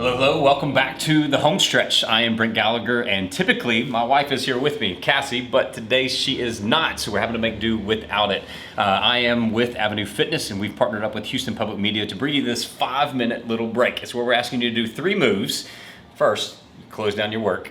Hello, hello, welcome back to the home stretch. I am Brent Gallagher, and typically my wife is here with me, Cassie, but today she is not, so we're having to make do without it. I am with Avenu Fitness, and we've partnered up with Houston Public Media to bring you this 5-minute little break. It's where we're asking you to do 3 moves. First, close down your work.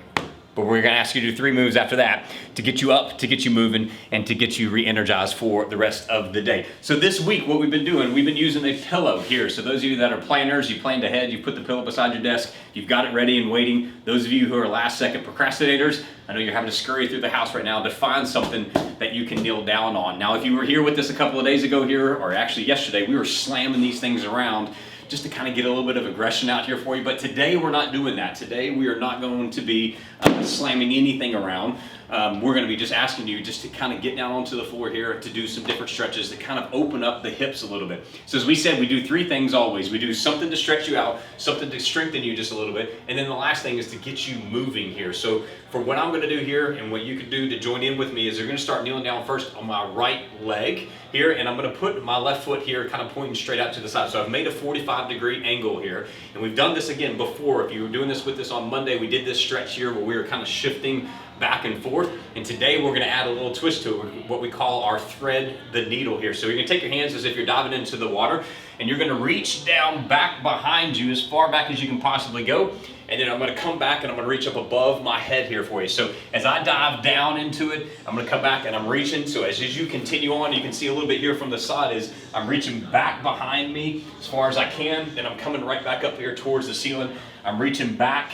But we're gonna ask you to do 3 moves after that to get you up, to get you moving, and to get you re-energized for the rest of the day. So this week, what we've been doing, we've been using a pillow here. So those of you that are planners, you planned ahead, you put the pillow beside your desk, you've got it ready and waiting. Those of you who are last second procrastinators, I know you're having to scurry through the house right now to find something that you can kneel down on. Now, if you were here with us a couple of days ago here, or actually yesterday, we were slamming these things around just to kind of get a little bit of aggression out here for you. But today we're not doing that. Today we are not going to be slamming anything around. We're going to be just asking you just to kind of get down onto the floor here to do some different stretches to kind of open up the hips a little bit. So as we said, we do 3 things always. We do something to stretch you out, something to strengthen you just a little bit, and then the last thing is to get you moving here. So for what I'm going to do here and what you can do to join in with me is you're going to start kneeling down first on my right leg here, and I'm going to put my left foot here kind of pointing straight out to the side. So I've made a 45-degree angle here, and we've done this again before. If you were doing this with us on Monday, we did this stretch here where we were kind of shifting back and forth, and today we're going to add a little twist to it, what we call our thread the needle here. So you're going to take your hands as if you're diving into the water, and you're going to reach down back behind you as far back as you can possibly go, and then I'm going to come back and I'm going to reach up above my head here for you. So as I dive down into it, I'm going to come back and I'm reaching. So as you continue on, you can see a little bit here from the side is I'm reaching back behind me as far as I can, then I'm coming right back up here towards the ceiling. I'm reaching back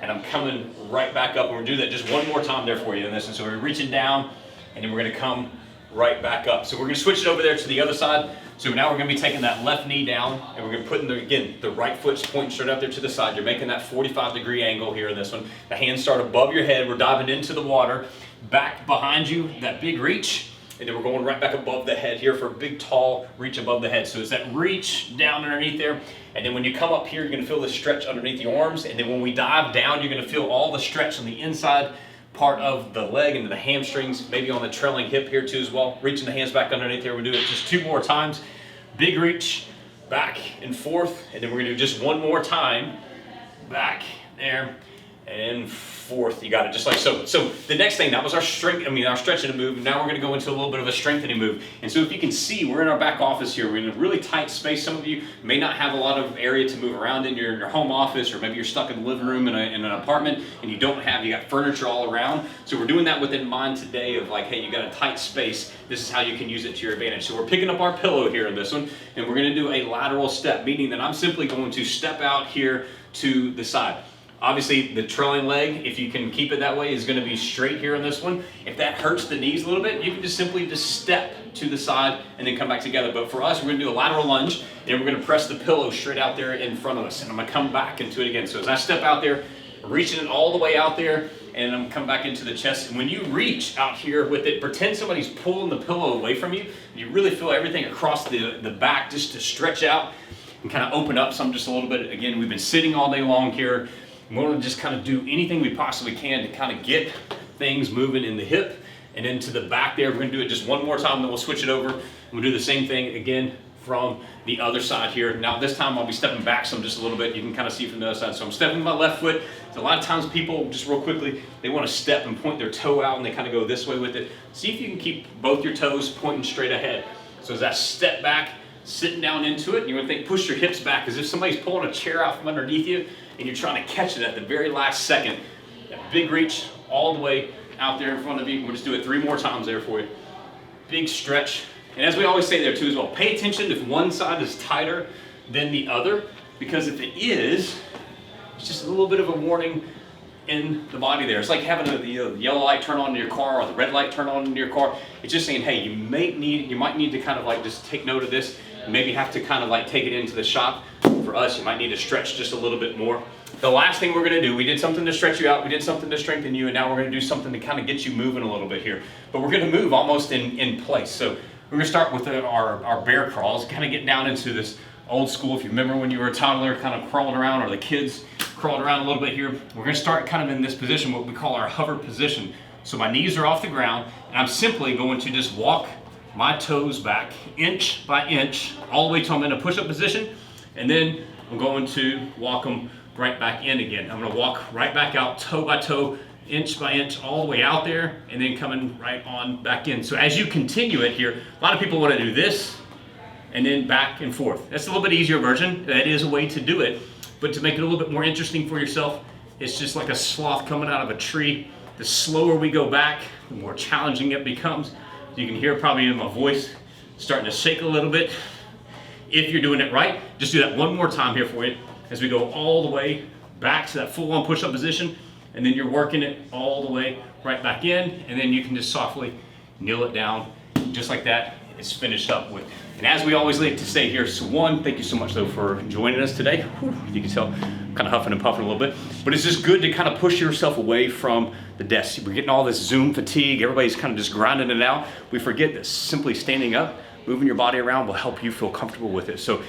and I'm coming right back up, and we're gonna do that just one more time there for you in this. And so we're reaching down, and then we're gonna come right back up. So we're gonna switch it over there to the other side. So now we're gonna be taking that left knee down, and we're gonna put in the right foot's pointing straight up there to the side. You're making that 45-degree angle here in this one. The hands start above your head. We're diving into the water. Back behind you, that big reach, and then we're going right back above the head here for a big, tall reach above the head. So it's that reach down underneath there. And then when you come up here, you're going to feel the stretch underneath the arms. And then when we dive down, you're going to feel all the stretch on the inside part of the leg and the hamstrings, maybe on the trailing hip here too as well. Reaching the hands back underneath there. We'll do it just 2 more times. Big reach, back and forth. And then we're going to do just 1 more time. Back, there, and forth. You got it, just like so. So the next thing, that was our our stretching move. Now we're going to go into a little bit of a strengthening move. And so if you can see, we're in our back office here. We're in a really tight space. Some of you may not have a lot of area to move around in your home office, or maybe you're stuck in the living room in an apartment and you got furniture all around. So we're doing that within mind today of like, hey, you got a tight space. This is how you can use it to your advantage. So we're picking up our pillow here in this one, and we're going to do a lateral step, meaning that I'm simply going to step out here to the side. Obviously, the trailing leg, if you can keep it that way, is going to be straight here in this one. If that hurts the knees a little bit, you can just simply step to the side and then come back together. But for us, we're going to do a lateral lunge, and we're going to press the pillow straight out there in front of us. And I'm going to come back into it again. So as I step out there, reaching it all the way out there, and I'm come back into the chest. And when you reach out here with it, pretend somebody's pulling the pillow away from you. You really feel everything across the back just to stretch out and kind of open up some just a little bit. Again, we've been sitting all day long here. We want to just kind of do anything we possibly can to kind of get things moving in the hip and into the back there. We're going to do it just 1 more time, then we'll switch it over. And we'll do the same thing again from the other side here. Now this time I'll be stepping back some just a little bit. You can kind of see from the other side. So I'm stepping my left foot. So a lot of times people, just real quickly, they want to step and point their toe out, and they kind of go this way with it. See if you can keep both your toes pointing straight ahead. So as I step back, sitting down into it, and you're going to think, push your hips back as if somebody's pulling a chair out from underneath you, and you're trying to catch it at the very last second. That big reach all the way out there in front of you. We'll just do it 3 more times there for you. Big stretch. And as we always say there too as well, pay attention if one side is tighter than the other, because if it is, it's just a little bit of a warning in the body there. It's like having the yellow light turn on in your car or the red light turn on in your car. It's just saying, hey, you might need to kind of like just take note of this. Maybe have to kind of like take it into the shop. For us, you might need to stretch just a little bit more. The last thing we're going to do, we did something to stretch you out, we did something to strengthen you, and now we're going to do something to kind of get you moving a little bit here. But we're going to move almost in place. So we're going to start with our bear crawls, kind of get down into this old school. If you remember when you were a toddler, kind of crawling around, or the kids crawled around a little bit here. We're going to start kind of in this position, what we call our hover position. So my knees are off the ground, and I'm simply going to just walk my toes back inch by inch all the way till I'm in a push-up position, and then I'm going to walk them right back in again. I'm gonna walk right back out, toe by toe, inch by inch, all the way out there, and then coming right on back in. So as you continue it here, a lot of people wanna do this, and then back and forth. That's a little bit easier version. That is a way to do it, but to make it a little bit more interesting for yourself, it's just like a sloth coming out of a tree. The slower we go back, the more challenging it becomes. You can hear probably in my voice starting to shake a little bit. If you're doing it right, just do that one more time here for you as we go all the way back to that full-on push-up position, and then you're working it all the way right back in, and then you can just softly kneel it down, just like that. It's finished up with. And as we always like to say here, so one, thank you so much though for joining us today. Whew, you can tell I'm kind of huffing and puffing a little bit, but it's just good to kind of push yourself away from the desk. We're getting all this Zoom fatigue. Everybody's kind of just grinding it out. We forget that simply standing up, moving your body around will help you feel comfortable with it. So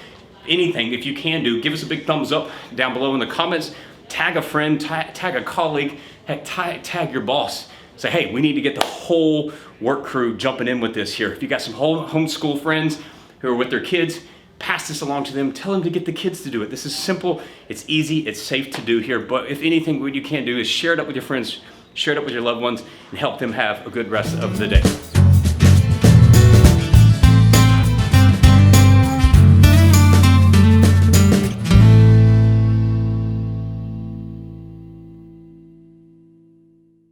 anything, if you can do, give us a big thumbs up down below in the comments, tag a friend, tag a colleague, heck, tag your boss. Say, hey, we need to get the whole work crew jumping in with this here. If you got some homeschool friends who are with their kids, pass this along to them. Tell them to get the kids to do it. This is simple, it's easy, it's safe to do here. But if anything, what you can do is share it up with your friends, share it up with your loved ones, and help them have a good rest of the day.